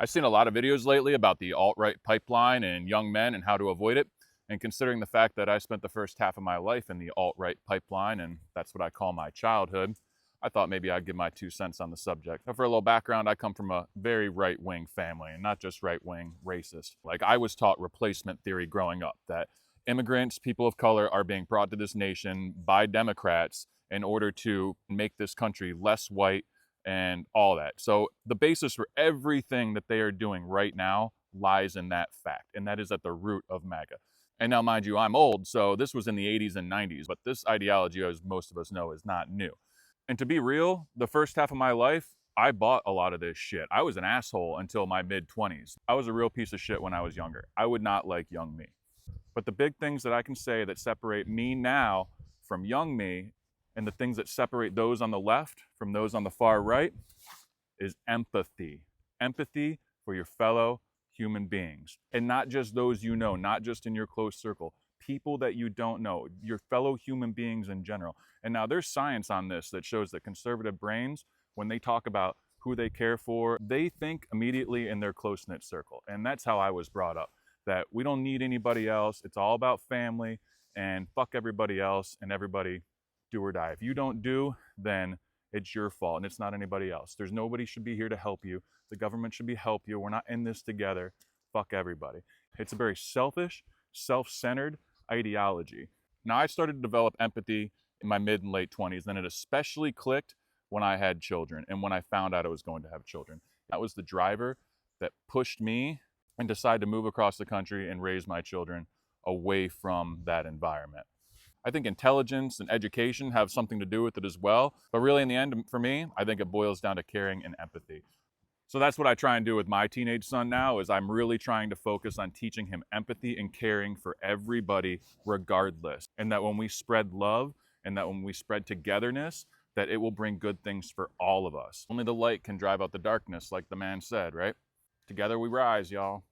I've seen a lot of videos lately about the alt-right pipeline and young men and how to avoid it. And considering the fact that I spent the first half of my life in the alt-right pipeline, and that's what I call my childhood, I thought maybe I'd give my 2 cents on the subject. But for a little background, I come from a very right-wing family, and not just right-wing racist. Like, I was taught replacement theory growing up, that immigrants, people of color, are being brought to this nation by Democrats in order to make this country less white and all that. So the basis for everything that they are doing right now lies in that fact, and that is at the root of MAGA. And now, mind you, I'm old, so this was in the 80s and 90s, but this ideology, as most of us know, is not new. And to be real, the first half of my life, I bought a lot of this shit. I was an asshole until my mid 20s. I was a real piece of shit when I was younger. I would not like young me. But the big things that I can say that separate me now from young me, and the things that separate those on the left from those on the far right, is empathy. Empathy for your fellow human beings. And not just those you know, not just in your close circle, people that you don't know, your fellow human beings in general. And now there's science on this that shows that conservative brains, when they talk about who they care for, they think immediately in their close-knit circle. And that's how I was brought up, that we don't need anybody else. It's all about family, and fuck everybody else, and everybody do or die. If you don't do, then it's your fault and it's not anybody else. There's nobody should be here to help you. The government should be help you. We're not in this together. Fuck everybody. It's a very selfish, self-centered ideology. Now, I started to develop empathy in my mid and late 20s, and it especially clicked when I had children and when I found out I was going to have children. That was the driver that pushed me and decided to move across the country and raise my children away from that environment. I think intelligence and education have something to do with it as well. But really, in the end, for me, I think it boils down to caring and empathy. So that's what I try and do with my teenage son now, is I'm really trying to focus on teaching him empathy and caring for everybody regardless. And that when we spread love and that when we spread togetherness, that it will bring good things for all of us. Only the light can drive out the darkness, like the man said, right? Together we rise, y'all.